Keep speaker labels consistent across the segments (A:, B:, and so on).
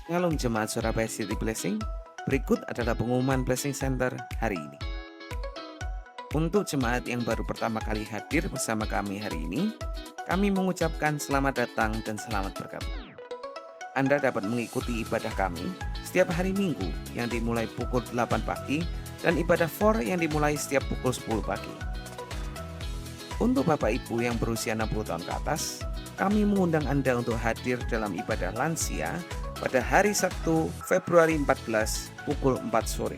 A: Shalom Jemaat Surabaya City Blessing. Berikut adalah pengumuman Blessing Center hari ini. Untuk jemaat yang baru pertama kali hadir bersama kami hari ini, kami mengucapkan selamat datang dan selamat bergabung. Anda dapat mengikuti ibadah kami setiap hari Minggu yang dimulai pukul 8 pagi dan ibadah 4 yang dimulai setiap pukul 10 pagi. Untuk Bapak Ibu yang berusia 60 tahun ke atas, kami mengundang Anda untuk hadir dalam ibadah lansia pada hari Sabtu Februari 14 pukul 4 sore.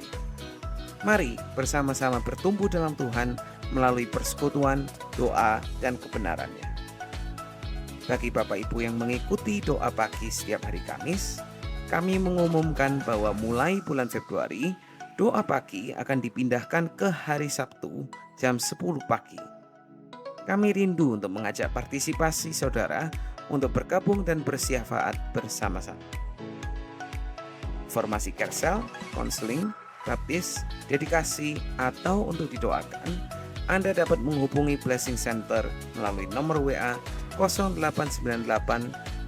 A: Mari bersama-sama bertumbuh dalam Tuhan melalui persekutuan, doa, dan kebenarannya. Bagi Bapak Ibu yang mengikuti doa pagi setiap hari Kamis, kami mengumumkan bahwa mulai bulan Februari, doa pagi akan dipindahkan ke hari Sabtu jam 10 pagi. Kami rindu untuk mengajak partisipasi saudara untuk bergabung dan bersyafaat bersama-sama. Formasi Kersel, konseling, baptis, dedikasi, atau untuk didoakan, Anda dapat menghubungi Blessing Center melalui nomor WA 0898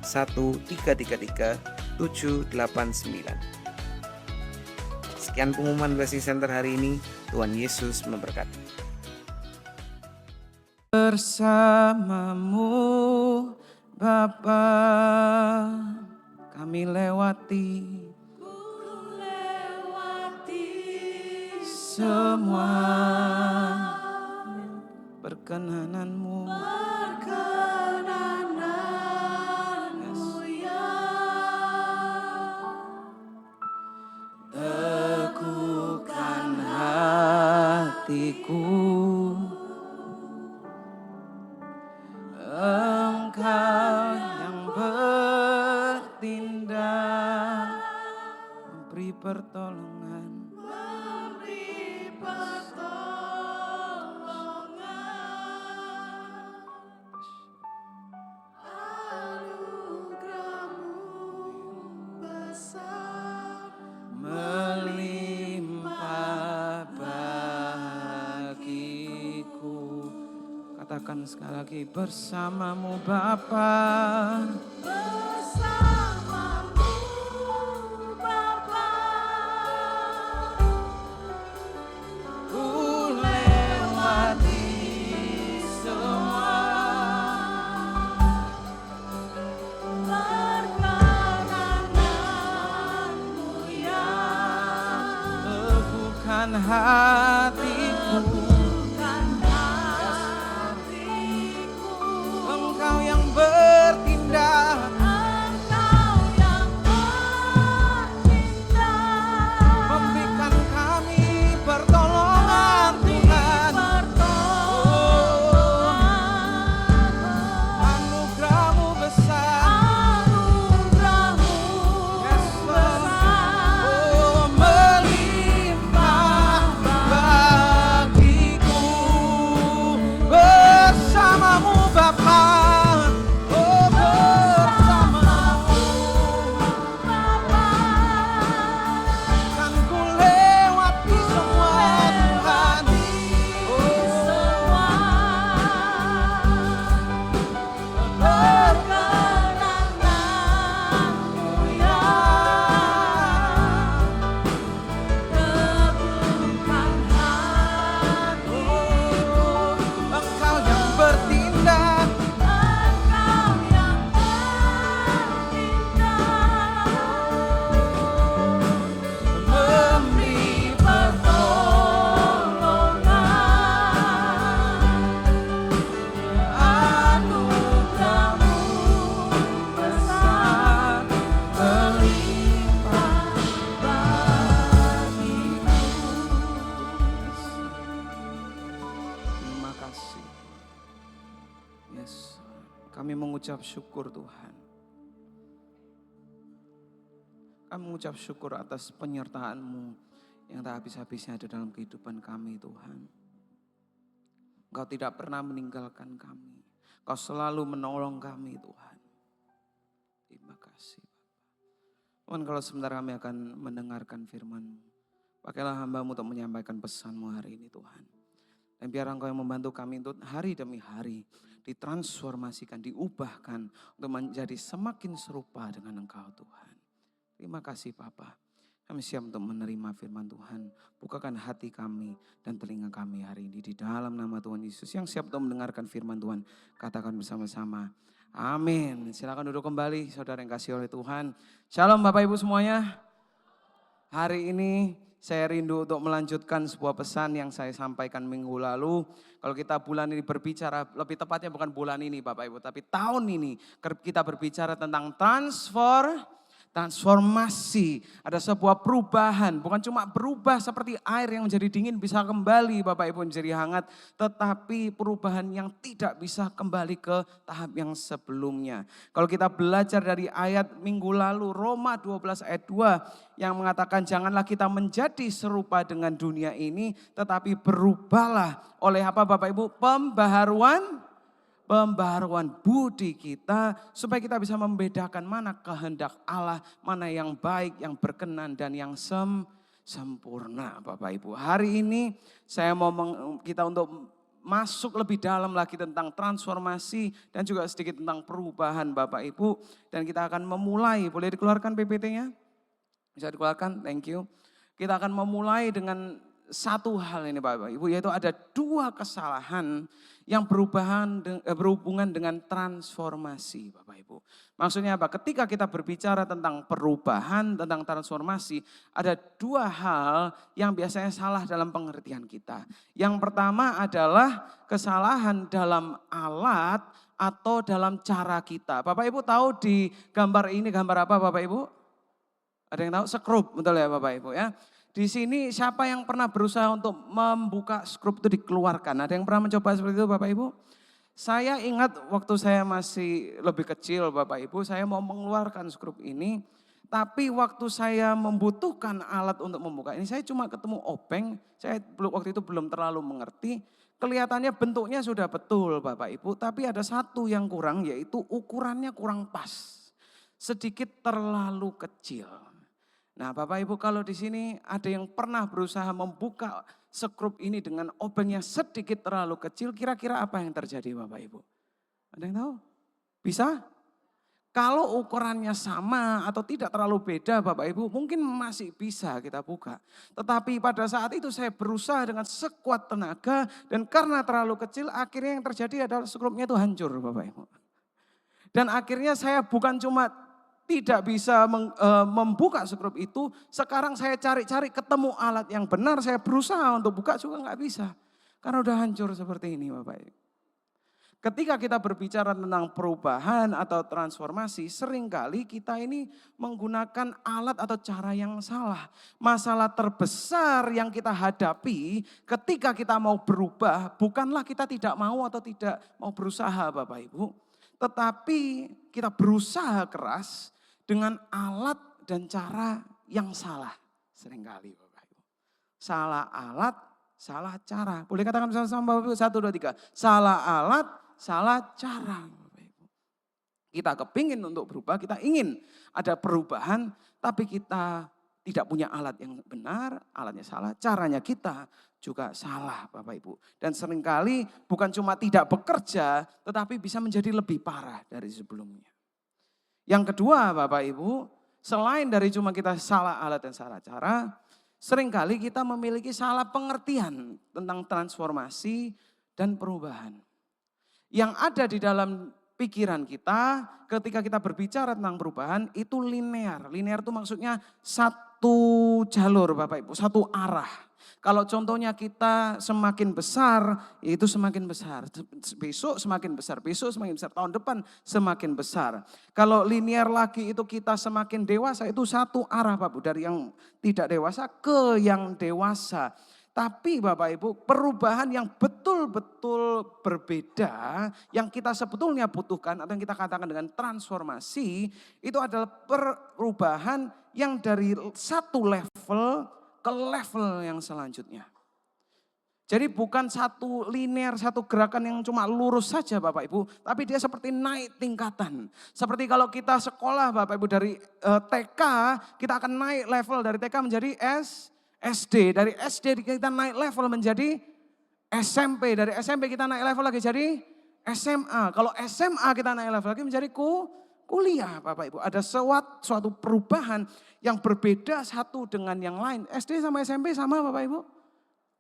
A: 1333 789. Sekian pengumuman Blessing Center hari ini. Tuhan Yesus memberkati. Bersamamu Bapa, kami lewati semua perkenananmu. Teguhkan hatiku, Engkau yang bertindak, memberi pertolongan. Melimpah bagiku. Katakan sekali lagi, bersamamu Bapa. Ku lewati semua perkenananmu ya. Teguhkan hatiku, Engkau yang bertindak, memberikan kami pertolongan Tuhan. Anugerah-Mu besar, Yes, Lord. Oh, melimpah bagiku. Bersamamu Bapa, oh bersamamu kan ku lewati semua Tuhan. Perkenananmu ya. Teguhkan hatiku, Engkau yang bertindak, memberi pertolongan. Anugerah-Mu besar, melimpah bagiku. Terima kasih. Yes, kami mengucap syukur Tuhan. Kami mengucap syukur atas penyertaan-Mu yang tak habis-habisnya ada dalam kehidupan kami Tuhan. Engkau tidak pernah meninggalkan kami. Kau selalu menolong kami Tuhan. Terima kasih Bapak. Tuhan, kalau sebentar kami akan mendengarkan firman-Mu, pakailah hamba-Mu untuk menyampaikan pesan-Mu hari ini Tuhan. Dan biar Engkau yang membantu kami untuk hari demi hari ditransformasikan, diubahkan untuk menjadi semakin serupa dengan Engkau Tuhan.
B: Terima kasih Bapa. Kami siap untuk menerima firman Tuhan. Bukakan hati kami dan telinga kami hari ini di dalam nama Tuhan Yesus. Yang siap untuk mendengarkan firman Tuhan, katakan bersama-sama. Amin. Silakan duduk kembali saudara yang kasih oleh Tuhan. Shalom Bapak Ibu semuanya. Hari ini saya rindu untuk melanjutkan sebuah pesan yang saya sampaikan minggu lalu. Kalau kita bulan ini berbicara, lebih tepatnya bukan bulan ini Bapak Ibu, tapi tahun ini kita berbicara tentang transformasi. Ada sebuah perubahan, bukan cuma berubah seperti air yang menjadi dingin bisa kembali Bapak Ibu menjadi hangat. Tetapi perubahan yang tidak bisa kembali ke tahap yang sebelumnya. Kalau kita belajar dari ayat minggu lalu Roma 12 ayat 2 yang mengatakan janganlah kita menjadi serupa dengan dunia ini. Tetapi berubahlah oleh apa Bapak Ibu? Pembaharuan budi kita supaya kita bisa membedakan mana kehendak Allah, mana yang baik, yang berkenan dan yang sempurna Bapak Ibu. Hari ini saya mau kita untuk masuk lebih dalam lagi tentang transformasi dan juga sedikit tentang perubahan Bapak Ibu. Dan kita akan memulai, boleh dikeluarkan PPT-nya? Bisa dikeluarkan, thank you. Kita akan memulai dengan satu hal ini Bapak Ibu, yaitu ada dua kesalahan yang berhubungan dengan transformasi Bapak Ibu. Maksudnya apa? Ketika kita berbicara tentang perubahan, tentang transformasi, ada dua hal yang biasanya salah dalam pengertian kita. Yang pertama adalah kesalahan dalam alat atau dalam cara kita. Bapak Ibu tahu di gambar ini gambar apa Bapak Ibu? Ada yang tahu? Skrup, betul ya Bapak Ibu ya. Di sini siapa yang pernah berusaha untuk membuka skrup itu dikeluarkan? Ada yang pernah mencoba seperti itu Bapak Ibu? Saya ingat waktu saya masih lebih kecil Bapak Ibu, saya mau mengeluarkan skrup ini. Tapi waktu saya membutuhkan alat untuk membuka ini, saya cuma ketemu obeng. Saya waktu itu belum terlalu mengerti. Kelihatannya bentuknya sudah betul Bapak Ibu, tapi ada satu yang kurang yaitu ukurannya kurang pas. Sedikit terlalu kecil. Nah Bapak Ibu kalau di sini ada yang pernah berusaha membuka skrup ini dengan obeng yang sedikit terlalu kecil, kira-kira apa yang terjadi Bapak Ibu? Ada yang tahu? Bisa? Kalau ukurannya sama atau tidak terlalu beda Bapak Ibu, mungkin masih bisa kita buka. Tetapi pada saat itu saya berusaha dengan sekuat tenaga dan karena terlalu kecil akhirnya yang terjadi adalah skrupnya itu hancur Bapak Ibu. Dan akhirnya saya bukan cuma tidak bisa membuka skrup itu, sekarang saya cari-cari ketemu alat yang benar, saya berusaha untuk buka juga nggak bisa. Karena udah hancur seperti ini Bapak Ibu. Ketika kita berbicara tentang perubahan atau transformasi, seringkali kita ini menggunakan alat atau cara yang salah. Masalah terbesar yang kita hadapi ketika kita mau berubah, bukanlah kita tidak mau atau tidak mau berusaha Bapak Ibu. Tetapi kita berusaha keras dengan alat dan cara yang salah seringkali Bapak Ibu. Salah alat, salah cara. Boleh katakan bersama-sama Bapak Ibu, 1, 2, 3. Salah alat, salah cara Bapak Ibu. Kita kepingin untuk berubah, kita ingin ada perubahan, tapi kita tidak punya alat yang benar, alatnya salah, caranya kita juga salah Bapak Ibu. Dan seringkali bukan cuma tidak bekerja, tetapi bisa menjadi lebih parah dari sebelumnya. Yang kedua Bapak Ibu, selain dari cuma kita salah alat dan salah cara, seringkali kita memiliki salah pengertian tentang transformasi dan perubahan. Yang ada di dalam pikiran kita ketika kita berbicara tentang perubahan itu linear. Linear itu maksudnya satu jalur Bapak Ibu, satu arah. Kalau contohnya kita semakin besar, itu semakin besar. Besok semakin besar, besok semakin besar, tahun depan semakin besar. Kalau linear lagi itu kita semakin dewasa, itu satu arah Bapak Ibu. Dari yang tidak dewasa ke yang dewasa. Tapi Bapak Ibu perubahan yang betul-betul berbeda, yang kita sebetulnya butuhkan atau yang kita katakan dengan transformasi, itu adalah perubahan yang dari satu level ke level yang selanjutnya. Jadi bukan satu linear, satu gerakan yang cuma lurus saja Bapak Ibu, tapi dia seperti naik tingkatan. Seperti kalau kita sekolah Bapak Ibu dari TK, kita akan naik level dari TK menjadi SD. Dari SD kita naik level menjadi SMP. Dari SMP kita naik level lagi jadi SMA. Kalau SMA kita naik level lagi menjadi kuliah Bapak Ibu. Ada suatu perubahan yang berbeda satu dengan yang lain. SD sama SMP sama Bapak Ibu?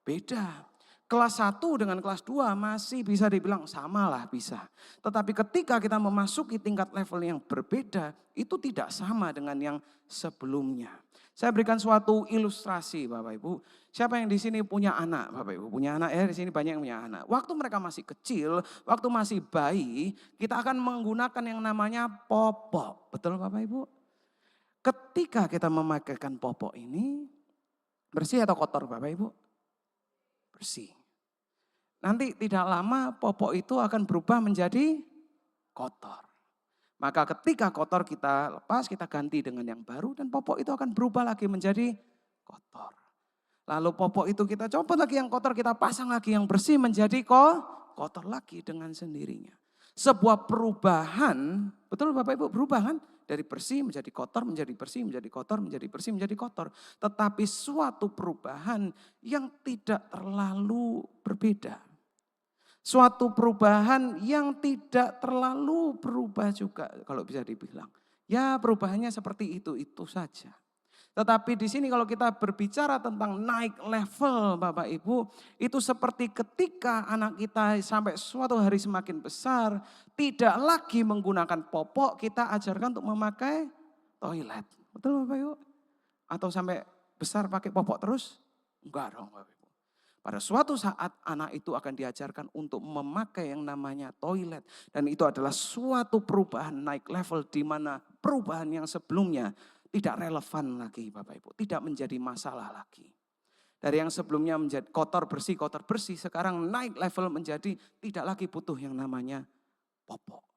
B: Beda. Kelas 1 dengan kelas 2 masih bisa dibilang sama lah bisa. Tetapi ketika kita memasuki tingkat level yang berbeda, itu tidak sama dengan yang sebelumnya. Saya berikan suatu ilustrasi Bapak Ibu. Siapa yang di sini punya anak Bapak Ibu? Punya anak ya, di sini banyak yang punya anak. Waktu mereka masih kecil, waktu masih bayi, kita akan menggunakan yang namanya popok. Betul Bapak Ibu? Ketika kita memakaikan popok ini, bersih atau kotor Bapak Ibu? Bersih. Nanti tidak lama popok itu akan berubah menjadi kotor. Maka ketika kotor kita lepas, kita ganti dengan yang baru dan popok itu akan berubah lagi menjadi kotor. Lalu popok itu kita copot lagi yang kotor, kita pasang lagi yang bersih menjadi kotor lagi dengan sendirinya. Sebuah perubahan, betul Bapak Ibu, berubah kan? Dari bersih menjadi kotor, menjadi bersih, menjadi kotor, menjadi bersih, menjadi kotor. Tetapi suatu perubahan yang tidak terlalu berbeda. Suatu perubahan yang tidak terlalu berubah juga kalau bisa dibilang. Ya perubahannya seperti itu saja. Tetapi di sini kalau kita berbicara tentang naik level Bapak Ibu, itu seperti ketika anak kita sampai suatu hari semakin besar, tidak lagi menggunakan popok, kita ajarkan untuk memakai toilet. Betul Bapak Ibu? Atau sampai besar pakai popok terus? Enggak dong Bapak Ibu. Pada suatu saat anak itu akan diajarkan untuk memakai yang namanya toilet. Dan itu adalah suatu perubahan naik level di mana perubahan yang sebelumnya tidak relevan lagi Bapak Ibu. Tidak menjadi masalah lagi. Dari yang sebelumnya menjadi kotor bersih, sekarang naik level menjadi tidak lagi butuh yang namanya popok.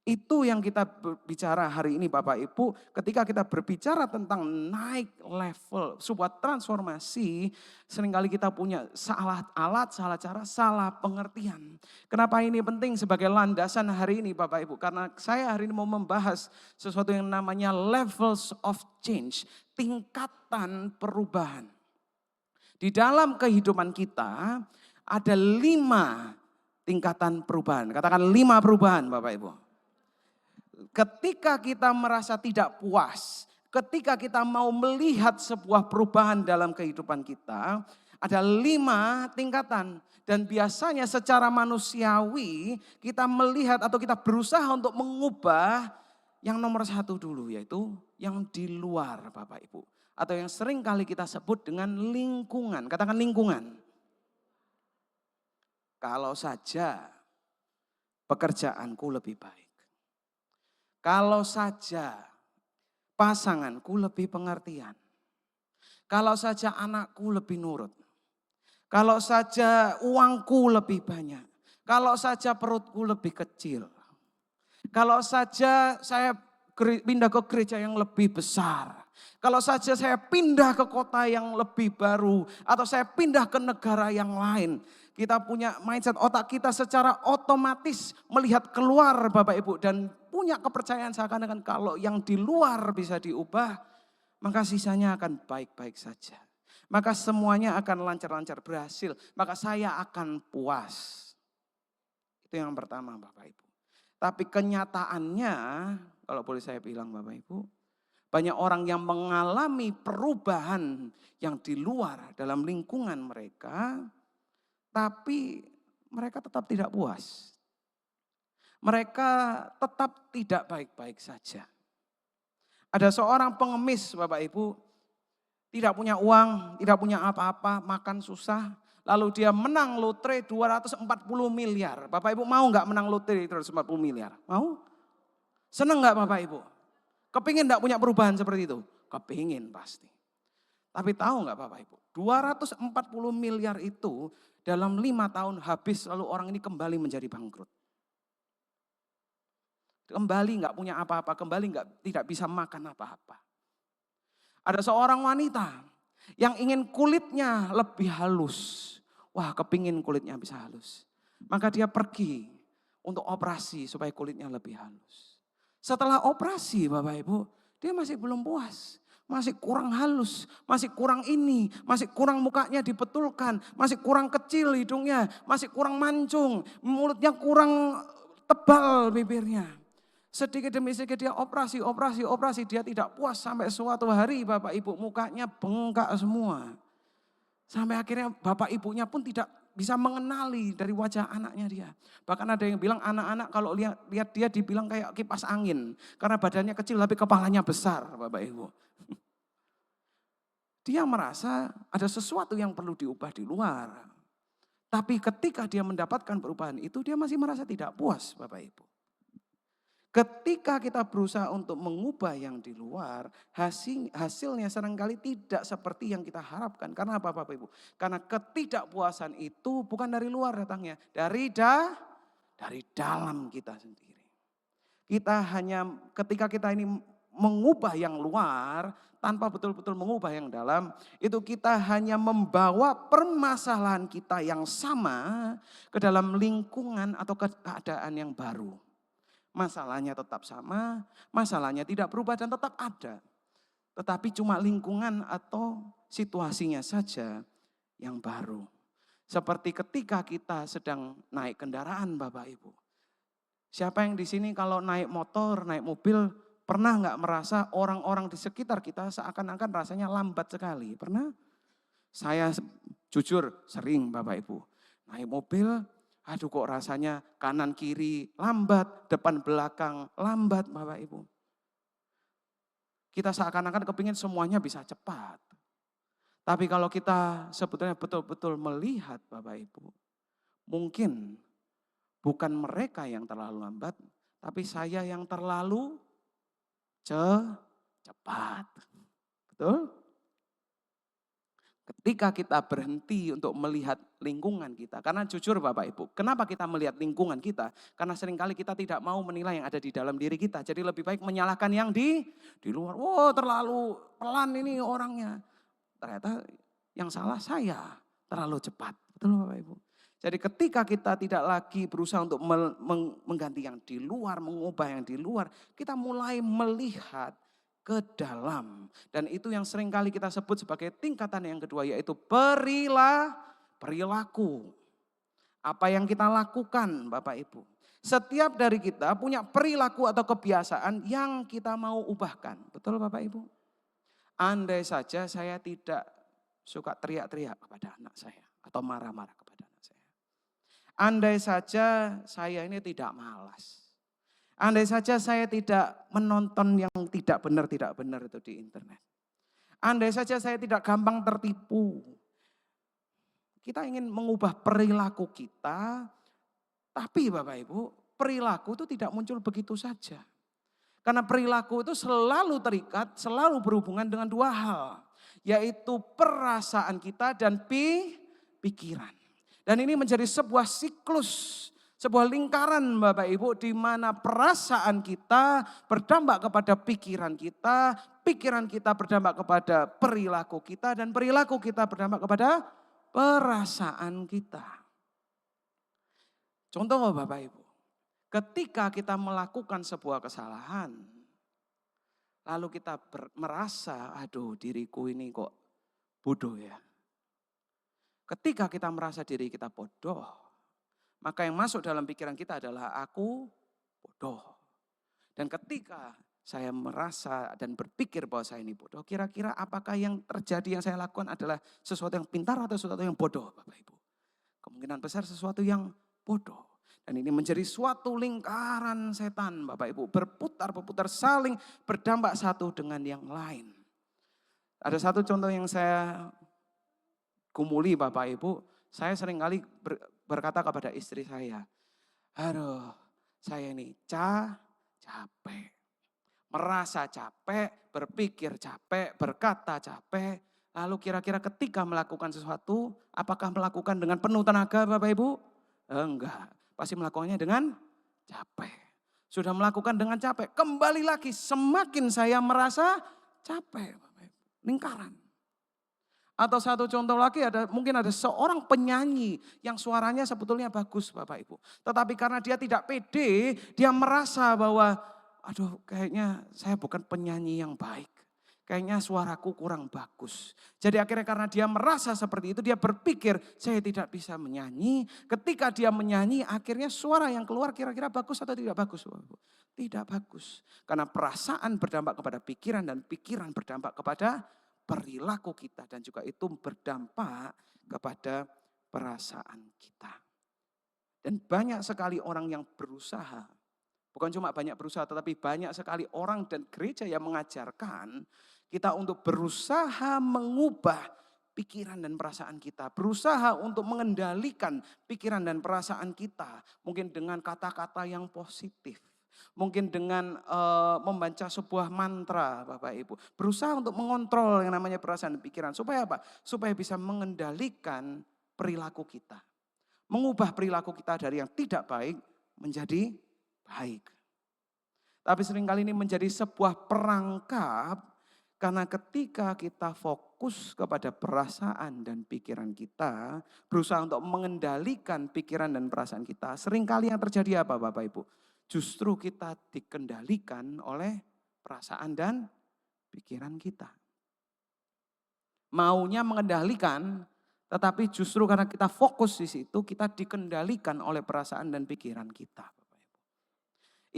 B: Itu yang kita bicara hari ini Bapak Ibu, ketika kita berbicara tentang naik level, sebuah transformasi, seringkali kita punya salah alat, salah cara, salah pengertian. Kenapa ini penting sebagai landasan hari ini Bapak Ibu? Karena saya hari ini mau membahas sesuatu yang namanya levels of change, tingkatan perubahan. Di dalam kehidupan kita ada 5 tingkatan perubahan, katakan 5 perubahan Bapak Ibu. Ketika kita merasa tidak puas, ketika kita mau melihat sebuah perubahan dalam kehidupan kita, ada 5 tingkatan. Dan biasanya secara manusiawi kita melihat atau kita berusaha untuk mengubah yang nomor 1 dulu, yaitu yang di luar Bapak Ibu. Atau yang sering kali kita sebut dengan lingkungan, katakan lingkungan. Kalau saja pekerjaanku lebih baik. Kalau saja pasanganku lebih pengertian. Kalau saja anakku lebih nurut. Kalau saja uangku lebih banyak. Kalau saja perutku lebih kecil. Kalau saja saya pindah ke gereja yang lebih besar. Kalau saja saya pindah ke kota yang lebih baru. Atau saya pindah ke negara yang lain. Kita punya mindset, otak kita secara otomatis melihat keluar Bapak Ibu. Dan punya kepercayaan seakan-akan kalau yang di luar bisa diubah, maka sisanya akan baik-baik saja. Maka semuanya akan lancar-lancar berhasil. Maka saya akan puas. Itu yang pertama Bapak Ibu. Tapi kenyataannya, kalau boleh saya bilang Bapak Ibu, banyak orang yang mengalami perubahan yang di luar dalam lingkungan mereka, tapi mereka tetap tidak puas. Mereka tetap tidak baik-baik saja. Ada seorang pengemis Bapak Ibu, tidak punya uang, tidak punya apa-apa, makan susah. Lalu dia menang lotre 240 miliar. Bapak Ibu mau nggak menang lotre 240 miliar? Mau? Senang nggak Bapak Ibu? Kepingin nggak punya perubahan seperti itu? Kepingin pasti. Tapi tahu nggak Bapak Ibu? 240 miliar itu dalam 5 tahun habis, lalu orang ini kembali menjadi bangkrut. Kembali nggak punya apa-apa, kembali tidak bisa makan apa-apa. Ada seorang wanita yang ingin kulitnya lebih halus. Wah, kepingin kulitnya bisa halus. Maka dia pergi untuk operasi supaya kulitnya lebih halus. Setelah operasi Bapak Ibu, dia masih belum puas. Masih kurang halus, masih kurang ini, masih kurang mukanya dibetulkan, masih kurang kecil hidungnya, masih kurang mancung, mulutnya kurang tebal bibirnya. Sedikit demi sedikit dia operasi. Dia tidak puas sampai suatu hari Bapak Ibu mukanya bengkak semua. Sampai akhirnya bapak ibunya pun tidak bisa mengenali dari wajah anaknya dia. Bahkan ada yang bilang anak-anak kalau lihat dia dibilang kayak kipas angin. Karena badannya kecil tapi kepalanya besar Bapak Ibu. Dia merasa ada sesuatu yang perlu diubah di luar. Tapi ketika dia mendapatkan perubahan itu dia masih merasa tidak puas Bapak Ibu. Ketika kita berusaha untuk mengubah yang di luar, hasilnya seringkali tidak seperti yang kita harapkan. Karena apa Bapak Ibu? Karena ketidakpuasan itu bukan dari luar datangnya, dari dalam kita sendiri. Kita hanya ketika kita ini mengubah yang luar, tanpa betul-betul mengubah yang dalam, itu kita hanya membawa permasalahan kita yang sama ke dalam lingkungan atau keadaan yang baru. Masalahnya tetap sama, masalahnya tidak berubah dan tetap ada. Tetapi cuma lingkungan atau situasinya saja yang baru. Seperti ketika kita sedang naik kendaraan Bapak Ibu. Siapa yang di sini kalau naik motor, naik mobil, pernah nggak merasa orang-orang di sekitar kita seakan-akan rasanya lambat sekali? Pernah? Saya jujur sering Bapak Ibu. Naik mobil, aduh kok rasanya kanan kiri lambat, depan belakang lambat Bapak Ibu. Kita seakan-akan kepingin semuanya bisa cepat. Tapi kalau kita sebetulnya betul-betul melihat Bapak Ibu, mungkin bukan mereka yang terlalu lambat, tapi saya yang terlalu cepat. Betul? Ketika kita berhenti untuk melihat lingkungan kita. Karena jujur Bapak Ibu, kenapa kita melihat lingkungan kita? Karena seringkali kita tidak mau menilai yang ada di dalam diri kita. Jadi lebih baik menyalahkan yang di luar. Wow terlalu pelan ini orangnya. Ternyata yang salah saya, terlalu cepat. Betul Bapak Ibu? Jadi ketika kita tidak lagi berusaha untuk mengganti yang di luar, mengubah yang di luar, kita mulai melihat ke dalam. Dan itu yang seringkali kita sebut sebagai tingkatan yang kedua, yaitu perilaku. Apa yang kita lakukan Bapak Ibu. Setiap dari kita punya perilaku atau kebiasaan yang kita mau ubahkan. Betul Bapak Ibu? Andai saja saya tidak suka teriak-teriak kepada anak saya. Atau marah-marah kepada anak saya. Andai saja saya ini tidak malas. Andai saja saya tidak menonton yang tidak benar itu di internet. Andai saja saya tidak gampang tertipu. Kita ingin mengubah perilaku kita, tapi Bapak Ibu, perilaku itu tidak muncul begitu saja. Karena perilaku itu selalu terikat, selalu berhubungan dengan dua hal. Yaitu perasaan kita dan pikiran. Dan ini menjadi sebuah siklus. Sebuah lingkaran Bapak Ibu di mana perasaan kita berdampak kepada pikiran kita berdampak kepada perilaku kita, dan perilaku kita berdampak kepada perasaan kita. Contoh Bapak Ibu, ketika kita melakukan sebuah kesalahan, lalu kita merasa, aduh diriku ini kok bodoh ya. Ketika kita merasa diri kita bodoh, maka yang masuk dalam pikiran kita adalah aku bodoh. Dan ketika saya merasa dan berpikir bahwa saya ini bodoh, kira-kira apakah yang terjadi yang saya lakukan adalah sesuatu yang pintar atau sesuatu yang bodoh Bapak Ibu? Kemungkinan besar sesuatu yang bodoh. Dan ini menjadi suatu lingkaran setan Bapak Ibu. Berputar-putar saling berdampak satu dengan yang lain. Ada satu contoh yang saya gumuli Bapak Ibu. Saya seringkali berkata kepada istri saya, aduh saya ini capek. Merasa capek, berpikir capek, berkata capek. Lalu kira-kira ketika melakukan sesuatu, apakah melakukan dengan penuh tenaga Bapak Ibu? Enggak, pasti melakukannya dengan capek. Sudah melakukan dengan capek, kembali lagi semakin saya merasa capek Bapak Ibu. Lingkaran. Atau satu contoh lagi mungkin ada seorang penyanyi yang suaranya sebetulnya bagus Bapak Ibu. Tetapi karena dia tidak pede, dia merasa bahwa aduh kayaknya saya bukan penyanyi yang baik. kayaknya suaraku kurang bagus. Jadi akhirnya karena dia merasa seperti itu, dia berpikir saya tidak bisa menyanyi. Ketika dia menyanyi akhirnya suara yang keluar kira-kira bagus atau tidak bagus? Tidak bagus. Karena perasaan berdampak kepada pikiran dan pikiran berdampak kepada perilaku kita. Dan juga itu berdampak kepada perasaan kita. Dan banyak sekali orang yang berusaha, bukan cuma banyak berusaha, tetapi banyak sekali orang dan gereja yang mengajarkan kita untuk berusaha mengubah pikiran dan perasaan kita. Berusaha untuk mengendalikan pikiran dan perasaan kita. Mungkin dengan kata-kata yang positif. Mungkin dengan membaca sebuah mantra Bapak Ibu. Berusaha untuk mengontrol yang namanya perasaan dan pikiran. Supaya apa? Supaya bisa mengendalikan perilaku kita. Mengubah perilaku kita dari yang tidak baik menjadi baik. Tapi seringkali ini menjadi sebuah perangkap karena ketika kita fokus kepada perasaan dan pikiran kita, berusaha untuk mengendalikan pikiran dan perasaan kita, seringkali yang terjadi apa Bapak Ibu? Justru kita dikendalikan oleh perasaan dan pikiran kita. Maunya mengendalikan, tetapi justru karena kita fokus di situ, kita dikendalikan oleh perasaan dan pikiran kita.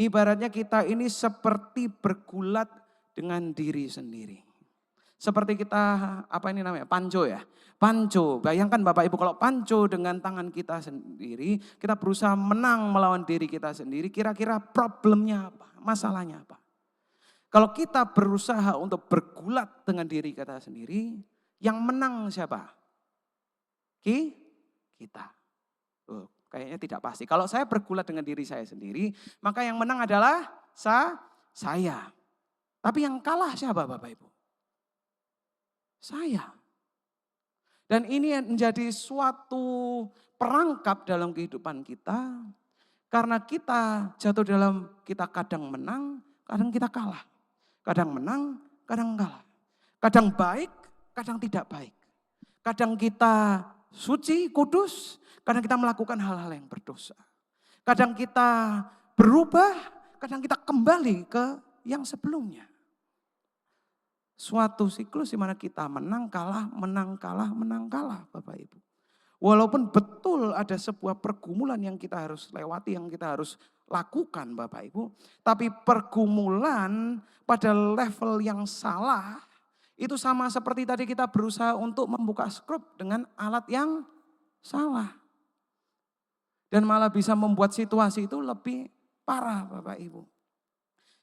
B: Ibaratnya kita ini seperti bergulat dengan diri sendiri. Seperti kita, apa ini namanya, panco ya. Panco, bayangkan Bapak Ibu kalau panco dengan tangan kita sendiri, kita berusaha menang melawan diri kita sendiri, kira-kira problemnya apa, masalahnya apa. Kalau kita berusaha untuk bergulat dengan diri kita sendiri, yang menang siapa? Kita. Kayaknya tidak pasti. Kalau saya bergulat dengan diri saya sendiri, maka yang menang adalah saya. Tapi yang kalah siapa Bapak Ibu? Saya. Dan ini menjadi suatu perangkap dalam kehidupan kita. Karena kita jatuh dalam, kita kadang menang, kadang kita kalah. Kadang menang, kadang kalah. Kadang baik, kadang tidak baik. Kadang kita suci, kudus, kadang kita melakukan hal-hal yang berdosa. Kadang kita berubah, kadang kita kembali ke yang sebelumnya. Suatu siklus di mana kita menang, kalah, menang, kalah, menang, kalah Bapak Ibu. Walaupun betul ada sebuah pergumulan yang kita harus lewati, yang kita harus lakukan Bapak Ibu. Tapi pergumulan pada level yang salah, itu sama seperti tadi kita berusaha untuk membuka skrup dengan alat yang salah. Dan malah bisa membuat situasi itu lebih parah Bapak Ibu.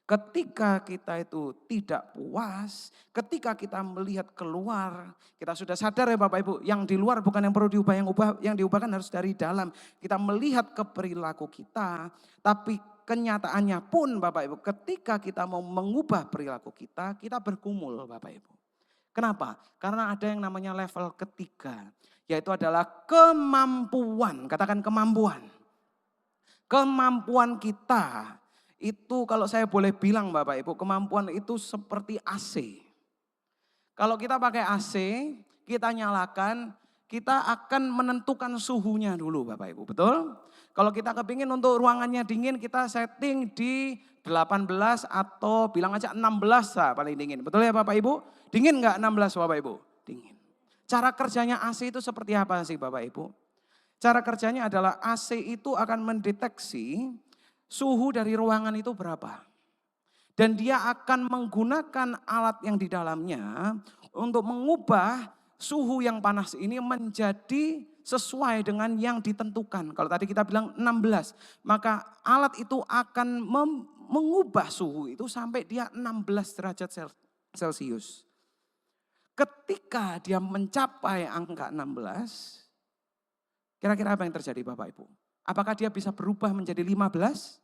B: Ketika kita itu tidak puas, ketika kita melihat keluar, kita sudah sadar ya Bapak Ibu, yang di luar bukan yang perlu diubah, yang diubahkan harus dari dalam. Kita melihat ke perilaku kita, tapi kenyataannya pun Bapak Ibu, ketika kita mau mengubah perilaku kita bergumul Bapak Ibu. Kenapa? Karena ada yang namanya level ketiga, yaitu adalah kemampuan, katakan kemampuan. Kemampuan kita. Itu kalau saya boleh bilang Bapak Ibu, kemampuan itu seperti AC. Kalau kita pakai AC, kita nyalakan, kita akan menentukan suhunya dulu Bapak Ibu, betul? Kalau kita kepingin untuk ruangannya dingin, kita setting di 18 atau bilang aja 16 lah paling dingin. Betul ya Bapak Ibu? Dingin enggak 16 Bapak Ibu? Dingin. Cara kerjanya AC itu seperti apa sih Bapak Ibu? Cara kerjanya adalah AC itu akan mendeteksi suhu dari ruangan itu berapa. Dan dia akan menggunakan alat yang di dalamnya untuk mengubah suhu yang panas ini menjadi sesuai dengan yang ditentukan. Kalau tadi kita bilang 16, maka alat itu akan mengubah suhu itu sampai dia 16 derajat Celcius. Ketika dia mencapai angka 16, kira-kira apa yang terjadi Bapak Ibu? Apakah dia bisa berubah menjadi 15?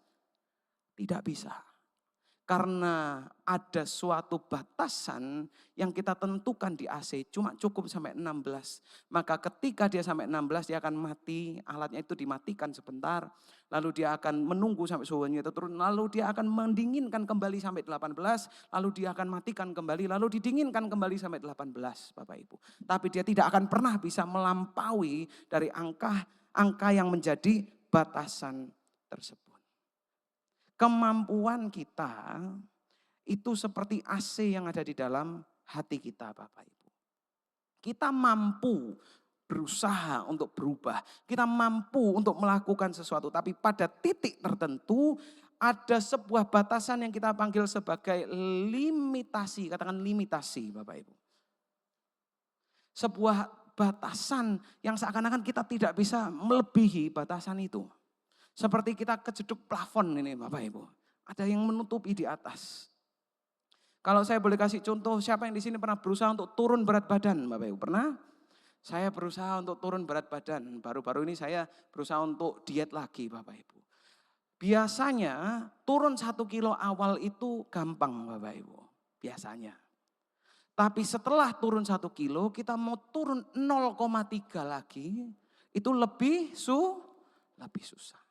B: Tidak bisa. Karena ada suatu batasan yang kita tentukan di AC cuma cukup sampai 16. Maka ketika dia sampai 16 dia akan mati, alatnya itu dimatikan sebentar. Lalu dia akan menunggu sampai suhunya itu turun. Lalu dia akan mendinginkan kembali sampai 18. Lalu dia akan matikan kembali, lalu didinginkan kembali sampai 18 Bapak Ibu. Tapi dia tidak akan pernah bisa melampaui dari angka yang menjadi batasan tersebut. Kemampuan kita itu seperti AC yang ada di dalam hati kita Bapak Ibu. Kita mampu berusaha untuk berubah. Kita mampu untuk melakukan sesuatu. Tapi pada titik tertentu ada sebuah batasan yang kita panggil sebagai limitasi. Katakan limitasi Bapak Ibu. Sebuah batasan yang seakan-akan kita tidak bisa melebihi batasan itu. Seperti kita kejeduk plafon ini Bapak Ibu. Ada yang menutupi di atas. Kalau saya boleh kasih contoh, siapa yang di sini pernah berusaha untuk turun berat badan Bapak Ibu? Pernah? Saya berusaha untuk turun berat badan. Baru-baru ini saya berusaha untuk diet lagi Bapak Ibu. Biasanya turun 1 kilo awal itu gampang Bapak Ibu. Biasanya. Tapi setelah turun 1 kilo kita mau turun 0,3 lagi. Itu lebih susah.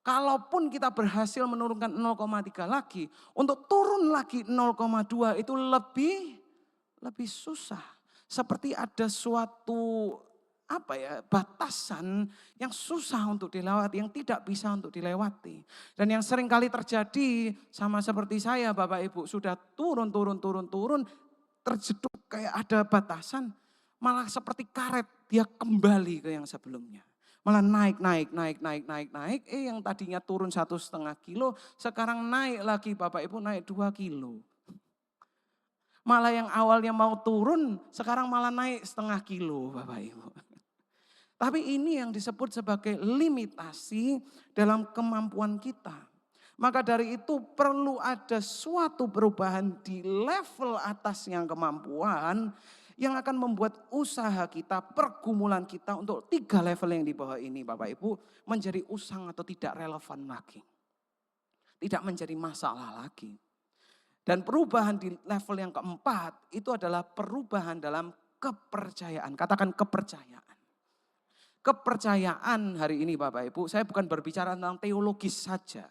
B: Kalaupun kita berhasil menurunkan 0,3 lagi. Untuk turun lagi 0,2 itu lebih susah. Seperti ada suatu batasan yang susah untuk dilewati, yang tidak bisa untuk dilewati. Dan yang sering kali terjadi sama seperti saya Bapak Ibu, sudah turun, terjeduk kayak ada batasan, malah seperti karet dia kembali ke yang sebelumnya. Malah naik, yang tadinya turun 1,5 kilo, sekarang naik lagi Bapak Ibu, naik 2 kilo. Malah yang awalnya mau turun, sekarang malah naik 0,5 kilo Bapak Ibu. Tapi ini yang disebut sebagai limitasi dalam kemampuan kita. Maka dari itu perlu ada suatu perubahan di level atasnya kemampuan yang akan membuat usaha kita, pergumulan kita untuk 3 level yang di bawah ini Bapak Ibu menjadi usang atau tidak relevan lagi. Tidak menjadi masalah lagi. Dan perubahan di level yang keempat itu adalah perubahan dalam kepercayaan. Katakan kepercayaan. Kepercayaan hari ini Bapak Ibu, saya bukan berbicara tentang teologis saja.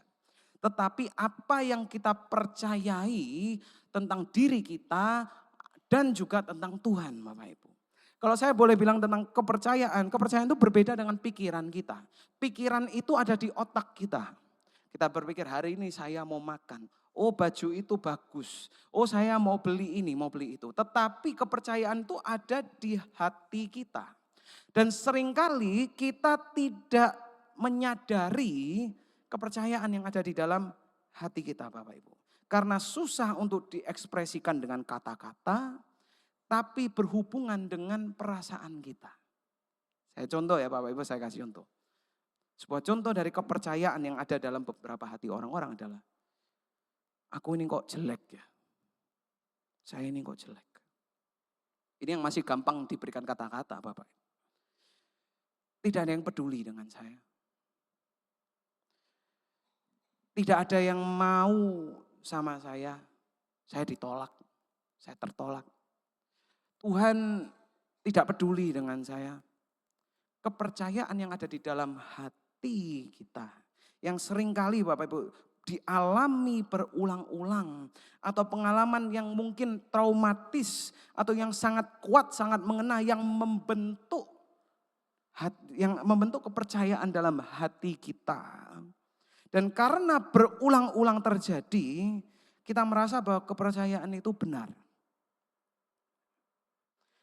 B: Tetapi apa yang kita percayai tentang diri kita dan juga tentang Tuhan Bapak Ibu. Kalau saya boleh bilang tentang kepercayaan itu berbeda dengan pikiran kita. Pikiran itu ada di otak kita. Kita berpikir hari ini saya mau makan. Oh baju itu bagus. Oh saya mau beli ini, mau beli itu. Tetapi kepercayaan itu ada di hati kita. Dan seringkali kita tidak menyadari kepercayaan yang ada di dalam hati kita Bapak Ibu. Karena susah untuk diekspresikan dengan kata-kata, tapi berhubungan dengan perasaan kita. Saya contoh ya Bapak Ibu, saya kasih contoh. Sebuah contoh dari kepercayaan yang ada dalam beberapa hati orang-orang adalah, aku ini kok jelek ya, saya ini kok jelek. Ini yang masih gampang diberikan kata-kata Bapak. Tidak ada yang peduli dengan saya. Tidak ada yang mau sama saya ditolak, saya tertolak. Tuhan tidak peduli dengan saya. Kepercayaan yang ada di dalam hati kita, yang seringkali Bapak Ibu dialami berulang-ulang, atau pengalaman yang mungkin traumatis, atau yang sangat kuat, sangat mengena, yang membentuk kepercayaan dalam hati kita. Dan karena berulang-ulang terjadi, kita merasa bahwa kepercayaan itu benar.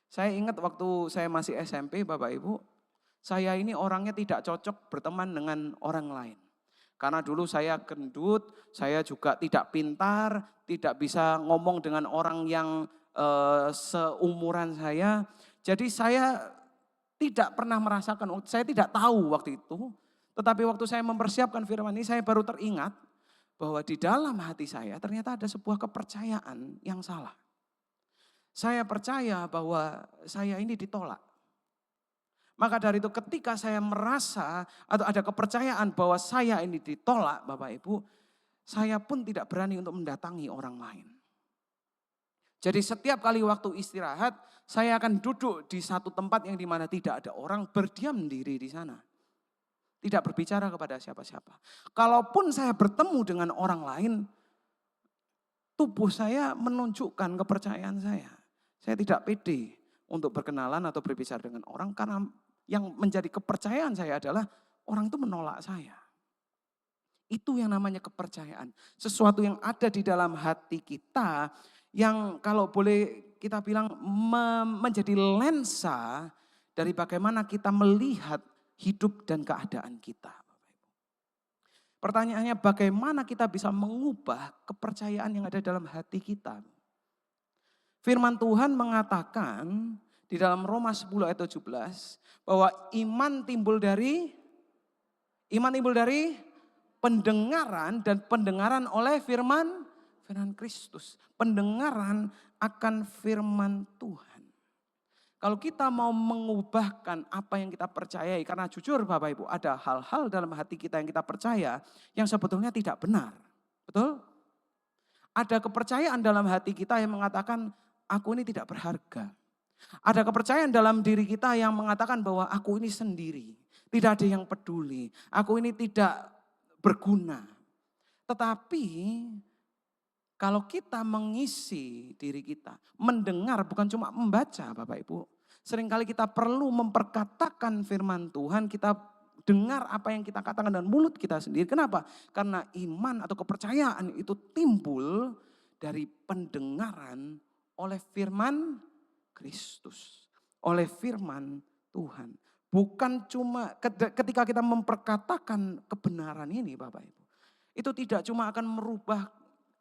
B: Saya ingat waktu saya masih SMP Bapak Ibu, saya ini orangnya tidak cocok berteman dengan orang lain. Karena dulu saya gendut, saya juga tidak pintar, tidak bisa ngomong dengan orang yang seumuran saya. Jadi saya tidak pernah merasakan, saya tidak tahu waktu itu. Tetapi waktu saya mempersiapkan firman ini, saya baru teringat bahwa di dalam hati saya ternyata ada sebuah kepercayaan yang salah. Saya percaya bahwa saya ini ditolak. Maka dari itu ketika saya merasa atau ada kepercayaan bahwa saya ini ditolak Bapak Ibu, saya pun tidak berani untuk mendatangi orang lain. Jadi setiap kali waktu istirahat, saya akan duduk di satu tempat yang dimana tidak ada orang, berdiam diri di sana. Tidak berbicara kepada siapa-siapa. Kalaupun saya bertemu dengan orang lain, tubuh saya menunjukkan kepercayaan saya. Saya tidak pede untuk berkenalan atau berbicara dengan orang karena yang menjadi kepercayaan saya adalah orang itu menolak saya. Itu yang namanya kepercayaan. Sesuatu yang ada di dalam hati kita yang kalau boleh kita bilang menjadi lensa dari bagaimana kita melihat hidup dan keadaan kita. Pertanyaannya bagaimana kita bisa mengubah kepercayaan yang ada dalam hati kita. Firman Tuhan mengatakan di dalam Roma 10 ayat 17 bahwa iman timbul dari pendengaran dan pendengaran oleh firman Kristus. Pendengaran akan firman Tuhan. Kalau kita mau mengubahkan apa yang kita percayai, karena jujur Bapak Ibu ada hal-hal dalam hati kita yang kita percaya yang sebetulnya tidak benar. Betul? Ada kepercayaan dalam hati kita yang mengatakan aku ini tidak berharga. Ada kepercayaan dalam diri kita yang mengatakan bahwa aku ini sendiri. Tidak ada yang peduli. Aku ini tidak berguna. Tetapi kalau kita mengisi diri kita, mendengar bukan cuma membaca Bapak Ibu. Seringkali kita perlu memperkatakan firman Tuhan, kita dengar apa yang kita katakan dan mulut kita sendiri. Kenapa? Karena iman atau kepercayaan itu timbul dari pendengaran oleh firman Kristus. Oleh firman Tuhan. Bukan cuma ketika kita memperkatakan kebenaran ini Bapak Ibu. Itu tidak cuma akan merubah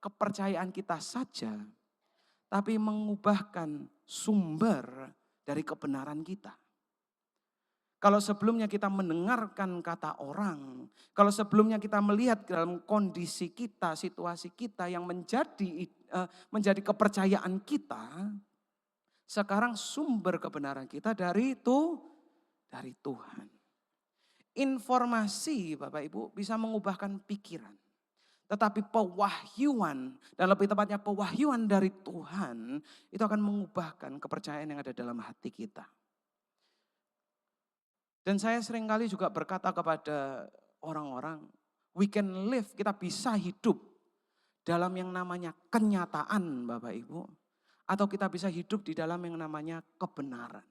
B: kepercayaan kita saja, tapi mengubahkan sumber dari kebenaran kita. Kalau sebelumnya kita mendengarkan kata orang, kalau sebelumnya kita melihat dalam kondisi kita, situasi kita yang menjadi kepercayaan kita, sekarang sumber kebenaran kita dari Tuhan. Informasi Bapak Ibu bisa mengubahkan pikiran. Tetapi pewahyuan, dan lebih tepatnya pewahyuan dari Tuhan, itu akan mengubahkan kepercayaan yang ada dalam hati kita. Dan saya seringkali juga berkata kepada orang-orang, we can live, kita bisa hidup dalam yang namanya kenyataan Bapak Ibu. Atau kita bisa hidup di dalam yang namanya kebenaran.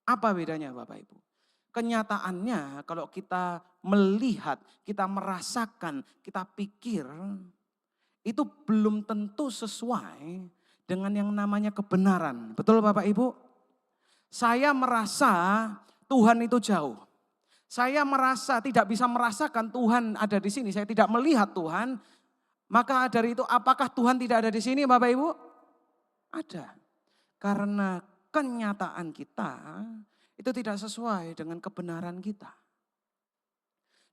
B: Apa bedanya Bapak Ibu? Kenyataannya kalau kita melihat, kita merasakan, kita pikir, itu belum tentu sesuai dengan yang namanya kebenaran. Betul Bapak Ibu? Saya merasa Tuhan itu jauh. Saya merasa tidak bisa merasakan Tuhan ada di sini. Saya tidak melihat Tuhan. Maka dari itu apakah Tuhan tidak ada di sini Bapak Ibu? Ada. Karena kenyataan kita itu tidak sesuai dengan kebenaran kita.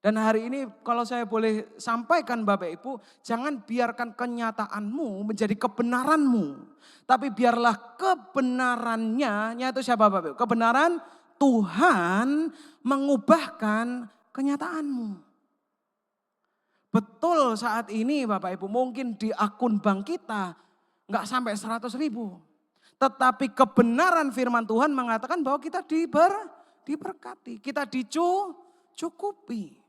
B: Dan hari ini kalau saya boleh sampaikan Bapak Ibu, jangan biarkan kenyataanmu menjadi kebenaranmu. Tapi biarlah kebenarannya, yaitu siapa Bapak Ibu? Kebenaran Tuhan mengubahkan kenyataanmu. Betul saat ini Bapak Ibu, mungkin di akun bank kita nggak sampai 100.000. Tetapi kebenaran firman Tuhan mengatakan bahwa kita diberkati, kita dicukupi.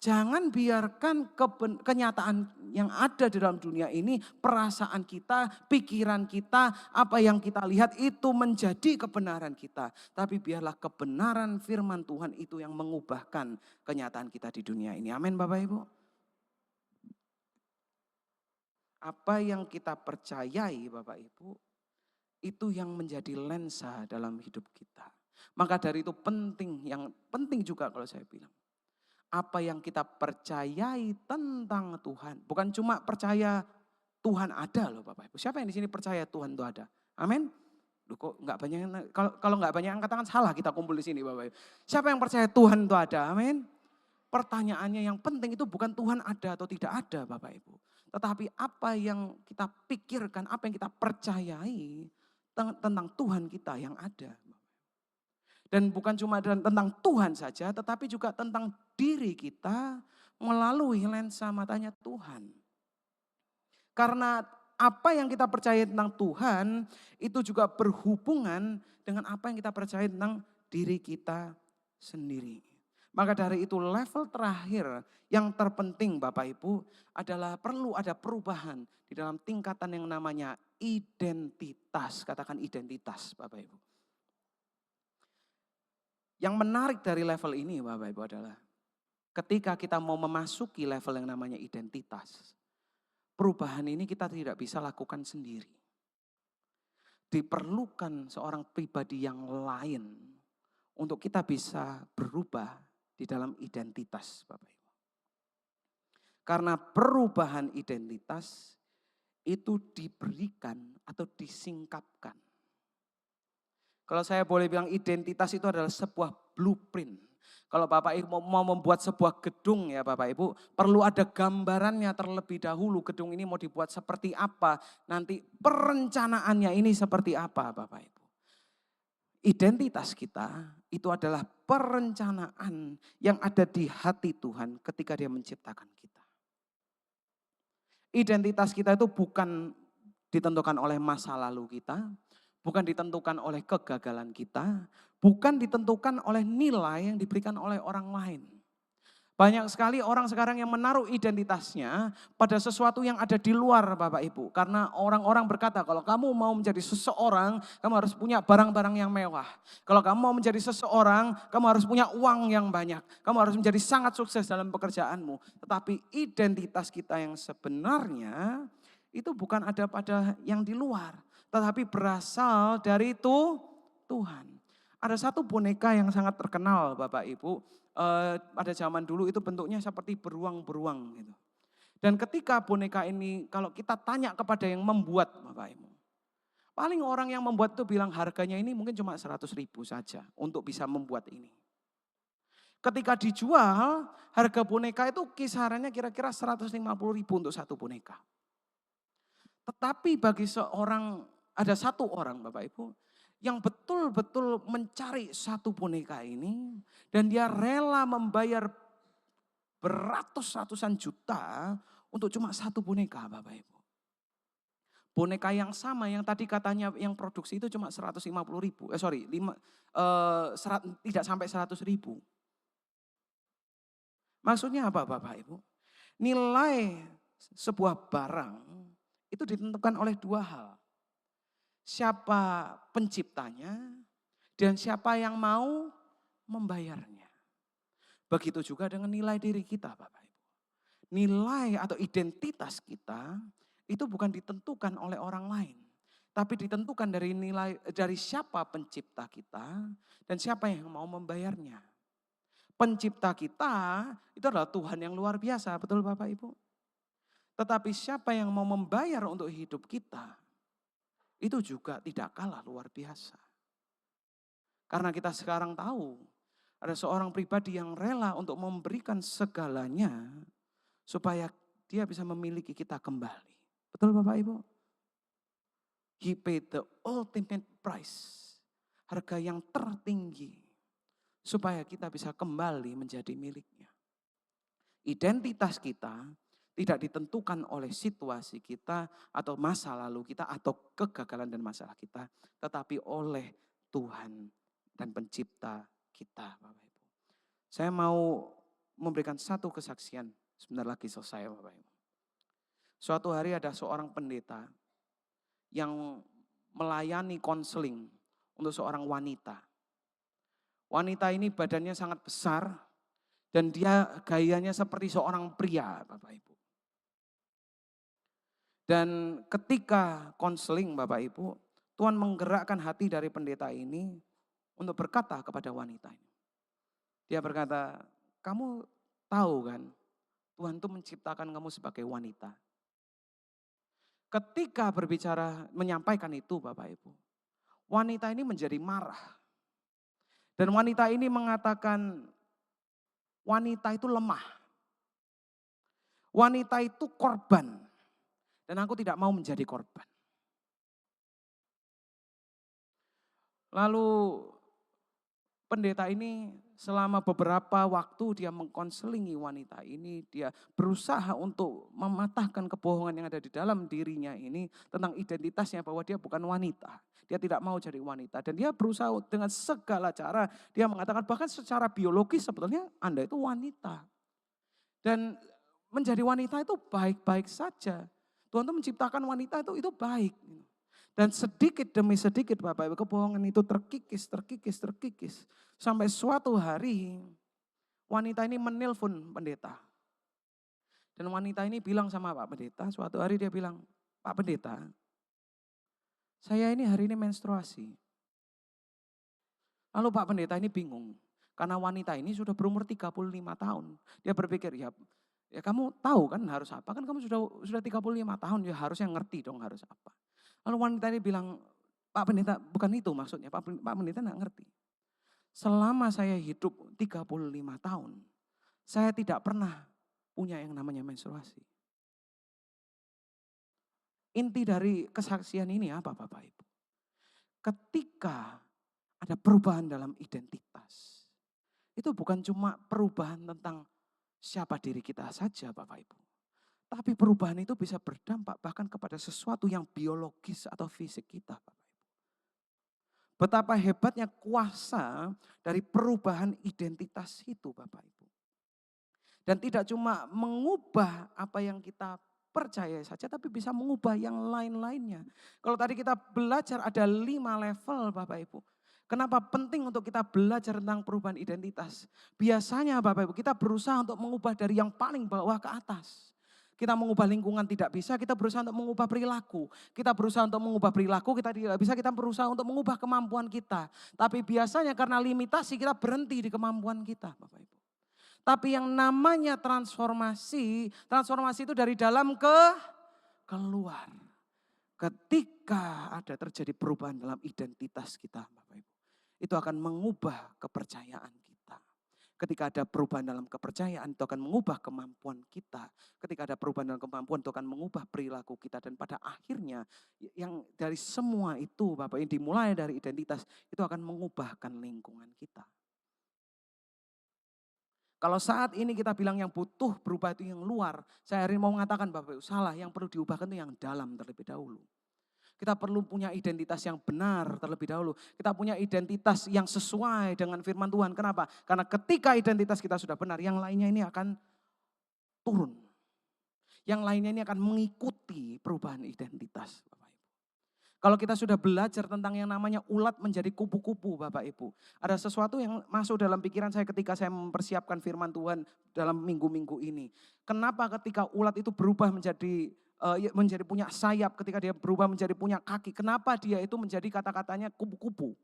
B: Jangan biarkan kenyataan yang ada di dalam dunia ini, perasaan kita, pikiran kita, apa yang kita lihat itu menjadi kebenaran kita. Tapi biarlah kebenaran firman Tuhan itu yang mengubahkan kenyataan kita di dunia ini. Amin Bapak Ibu. Apa yang kita percayai Bapak Ibu, itu yang menjadi lensa dalam hidup kita. Maka dari itu yang penting juga kalau saya bilang. Apa yang kita percayai tentang Tuhan. Bukan cuma percaya Tuhan ada loh Bapak Ibu. Siapa yang di sini percaya Tuhan itu ada? Amin. Loh kok enggak banyak, kalau enggak banyak angkat tangan salah kita kumpul di sini Bapak Ibu. Siapa yang percaya Tuhan itu ada? Amin. Pertanyaannya yang penting itu bukan Tuhan ada atau tidak ada Bapak Ibu. Tetapi apa yang kita pikirkan, apa yang kita percayai tentang Tuhan kita yang ada. Dan bukan cuma tentang Tuhan saja, tetapi juga tentang diri kita melalui lensa matanya Tuhan. Karena apa yang kita percaya tentang Tuhan, itu juga berhubungan dengan apa yang kita percaya tentang diri kita sendiri. Maka dari itu level terakhir yang terpenting Bapak Ibu adalah perlu ada perubahan di dalam tingkatan yang namanya identitas. Katakan identitas Bapak Ibu. Yang menarik dari level ini Bapak Ibu adalah ketika kita mau memasuki level yang namanya identitas. perubahan ini kita tidak bisa lakukan sendiri. Diperlukan seorang pribadi yang lain untuk kita bisa berubah di dalam identitas, Bapak Ibu. Karena perubahan identitas itu diberikan atau disingkapkan. Kalau saya boleh bilang identitas itu adalah sebuah blueprint. Kalau Bapak Ibu mau membuat sebuah gedung ya Bapak Ibu, perlu ada gambarannya terlebih dahulu gedung ini mau dibuat seperti apa, nanti perencanaannya ini seperti apa Bapak Ibu. Identitas kita itu adalah perencanaan yang ada di hati Tuhan ketika Dia menciptakan kita. Identitas kita itu bukan ditentukan oleh masa lalu kita, bukan ditentukan oleh kegagalan kita, bukan ditentukan oleh nilai yang diberikan oleh orang lain. Banyak sekali orang sekarang yang menaruh identitasnya pada sesuatu yang ada di luar Bapak Ibu. Karena orang-orang berkata kalau kamu mau menjadi seseorang, kamu harus punya barang-barang yang mewah. Kalau kamu mau menjadi seseorang, kamu harus punya uang yang banyak. Kamu harus menjadi sangat sukses dalam pekerjaanmu. Tetapi identitas kita yang sebenarnya itu bukan ada pada yang di luar. Tetapi berasal dari itu Tuhan. Ada satu boneka yang sangat terkenal Bapak Ibu. Pada zaman dulu itu bentuknya seperti beruang-beruang gitu. Dan ketika boneka ini kalau kita tanya kepada yang membuat Bapak Ibu. Paling orang yang membuat itu bilang harganya ini mungkin cuma 100.000 saja untuk bisa membuat ini. Ketika dijual harga boneka itu kisarannya kira-kira 150.000 untuk satu boneka. Tetapi bagi ada satu orang Bapak Ibu yang betul-betul mencari satu boneka ini dan dia rela membayar beratus-ratusan juta untuk cuma satu boneka Bapak Ibu. Boneka yang sama yang tadi katanya yang produksi itu cuma 150.000, tidak sampai 100.000. Maksudnya apa Bapak Ibu? Nilai sebuah barang itu ditentukan oleh dua hal. Siapa penciptanya dan siapa yang mau membayarnya. Begitu juga dengan nilai diri kita Bapak Ibu. Nilai atau identitas kita itu bukan ditentukan oleh orang lain. Tapi ditentukan dari siapa pencipta kita dan siapa yang mau membayarnya. Pencipta kita itu adalah Tuhan yang luar biasa, betul Bapak Ibu? Tetapi siapa yang mau membayar untuk hidup kita, itu juga tidak kalah luar biasa. Karena kita sekarang tahu ada seorang pribadi yang rela untuk memberikan segalanya supaya dia bisa memiliki kita kembali. Betul Bapak Ibu? He paid the ultimate price. Harga yang tertinggi supaya kita bisa kembali menjadi miliknya. Identitas kita tidak ditentukan oleh situasi kita atau masa lalu kita atau kegagalan dan masalah kita. Tetapi oleh Tuhan dan pencipta kita Bapak Ibu. Saya mau memberikan satu kesaksian. Sebentar lagi selesai Bapak Ibu. Suatu hari ada seorang pendeta yang melayani konseling untuk seorang wanita. Wanita ini badannya sangat besar dan dia gayanya seperti seorang pria Bapak Ibu. Dan ketika konseling Bapak Ibu, Tuhan menggerakkan hati dari pendeta ini untuk berkata kepada wanita ini. Dia berkata, kamu tahu kan Tuhan itu menciptakan kamu sebagai wanita. Ketika berbicara menyampaikan itu Bapak Ibu, wanita ini menjadi marah. Dan wanita ini mengatakan wanita itu lemah. Wanita itu korban. Dan aku tidak mau menjadi korban. Lalu pendeta ini selama beberapa waktu dia mengkonselingi wanita ini. Dia berusaha untuk mematahkan kebohongan yang ada di dalam dirinya ini tentang identitasnya bahwa dia bukan wanita. Dia tidak mau jadi wanita. Dan dia berusaha dengan segala cara. Dia mengatakan bahkan secara biologis sebetulnya Anda itu wanita. Dan menjadi wanita itu baik-baik saja. Tuhan itu menciptakan wanita itu baik. Dan sedikit demi sedikit Bapak Ibu kebohongan itu terkikis. Sampai suatu hari wanita ini menelpon pendeta. Dan wanita ini bilang sama Pak Pendeta, suatu hari dia bilang, Pak Pendeta, saya ini hari ini menstruasi. Lalu Pak Pendeta ini bingung, karena wanita ini sudah berumur 35 tahun. Dia berpikir, ya kamu tahu kan harus apa, kan kamu sudah 35 tahun, ya harusnya ngerti dong harus apa. Lalu wanita ini bilang, Pak Pendeta bukan itu maksudnya, Pak Pendeta enggak ngerti. Selama saya hidup 35 tahun, saya tidak pernah punya yang namanya menstruasi. Inti dari kesaksian ini apa Bapak Ibu? Ketika ada perubahan dalam identitas, itu bukan cuma perubahan tentang siapa diri kita saja Bapak Ibu. Tapi perubahan itu bisa berdampak bahkan kepada sesuatu yang biologis atau fisik kita Bapak Ibu. Betapa hebatnya kuasa dari perubahan identitas itu Bapak Ibu. Dan tidak cuma mengubah apa yang kita percaya saja, tapi bisa mengubah yang lain-lainnya. Kalau tadi kita belajar ada 5 level Bapak Ibu. Kenapa penting untuk kita belajar tentang perubahan identitas? Biasanya Bapak Ibu kita berusaha untuk mengubah dari yang paling bawah ke atas. Kita mengubah lingkungan tidak bisa, kita berusaha untuk mengubah perilaku. Kita berusaha untuk mengubah perilaku, kita tidak bisa, kita berusaha untuk mengubah kemampuan kita. Tapi biasanya karena limitasi kita berhenti di kemampuan kita Bapak Ibu. Tapi yang namanya transformasi itu dari dalam ke keluar. Ketika ada terjadi perubahan dalam identitas kita Bapak Ibu, itu akan mengubah kepercayaan kita. Ketika ada perubahan dalam kepercayaan itu akan mengubah kemampuan kita. Ketika ada perubahan dalam kemampuan itu akan mengubah perilaku kita. Dan pada akhirnya yang dari semua itu Bapak, yang dimulai dari identitas itu akan mengubahkan lingkungan kita. Kalau saat ini kita bilang yang butuh berubah itu yang luar, saya hari ini mau mengatakan Bapak Ibu, salah, yang perlu diubahkan itu yang dalam terlebih dahulu. Kita perlu punya identitas yang benar terlebih dahulu. Kita punya identitas yang sesuai dengan firman Tuhan. Kenapa? Karena ketika identitas kita sudah benar, yang lainnya ini akan turun. Yang lainnya ini akan mengikuti perubahan identitas. Kalau kita sudah belajar tentang yang namanya ulat menjadi kupu-kupu Bapak Ibu. Ada sesuatu yang masuk dalam pikiran saya ketika saya mempersiapkan firman Tuhan dalam minggu-minggu ini. Kenapa ketika ulat itu berubah menjadi punya sayap, ketika dia berubah menjadi punya kaki. Kenapa dia itu menjadi kata-katanya kupu-kupu.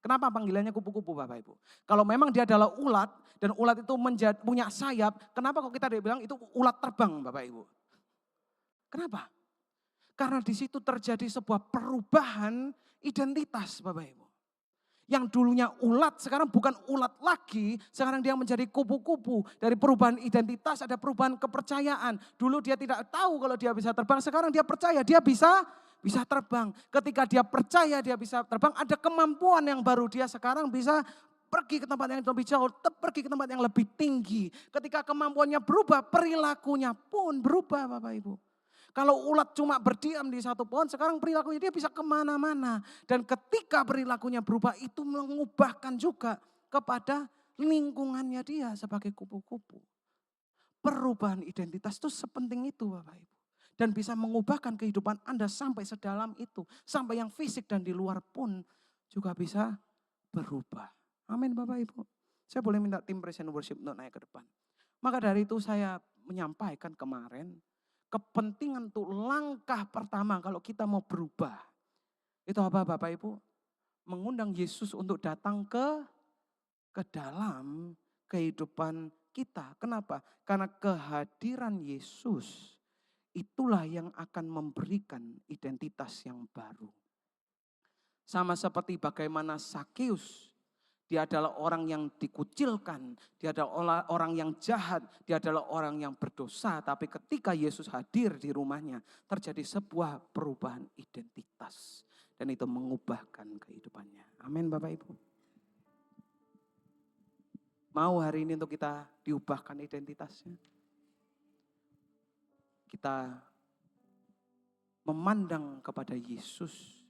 B: Kenapa panggilannya kupu-kupu Bapak Ibu? Kalau memang dia adalah ulat dan ulat itu punya sayap. Kenapa kok kita bilang itu ulat terbang Bapak Ibu? Kenapa? Karena di situ terjadi sebuah perubahan identitas Bapak Ibu. Yang dulunya ulat sekarang bukan ulat lagi, sekarang dia menjadi kupu-kupu. Dari perubahan identitas ada perubahan kepercayaan. Dulu dia tidak tahu kalau dia bisa terbang, sekarang dia percaya dia bisa terbang. Ketika dia percaya dia bisa terbang, ada kemampuan yang baru, dia sekarang bisa pergi ke tempat yang lebih jauh, pergi ke tempat yang lebih tinggi. Ketika kemampuannya berubah, perilakunya pun berubah Bapak Ibu. Kalau ulat cuma berdiam di satu pohon, sekarang perilakunya dia bisa kemana-mana. Dan ketika perilakunya berubah, itu mengubahkan juga kepada lingkungannya dia sebagai kupu-kupu. Perubahan identitas itu sepenting itu Bapak Ibu. Dan bisa mengubahkan kehidupan Anda sampai sedalam itu. Sampai yang fisik dan di luar pun juga bisa berubah. Amin Bapak Ibu. Saya boleh minta tim Praise and Worship untuk naik ke depan. Maka dari itu saya menyampaikan kemarin, kepentingan untuk langkah pertama kalau kita mau berubah. Itu apa Bapak Ibu? Mengundang Yesus untuk datang ke dalam kehidupan kita. Kenapa? Karena kehadiran Yesus itulah yang akan memberikan identitas yang baru. Sama seperti bagaimana Sakeus, dia adalah orang yang dikucilkan, dia adalah orang yang jahat, dia adalah orang yang berdosa. Tapi ketika Yesus hadir di rumahnya, terjadi sebuah perubahan identitas. Dan itu mengubahkan kehidupannya. Amin Bapak Ibu. Mau hari ini untuk kita diubahkan identitasnya? Kita memandang kepada Yesus.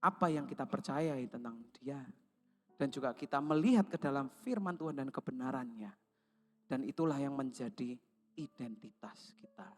B: Apa yang kita percayai tentang dia. Dan juga kita melihat ke dalam firman Tuhan dan kebenarannya. Dan itulah yang menjadi identitas kita.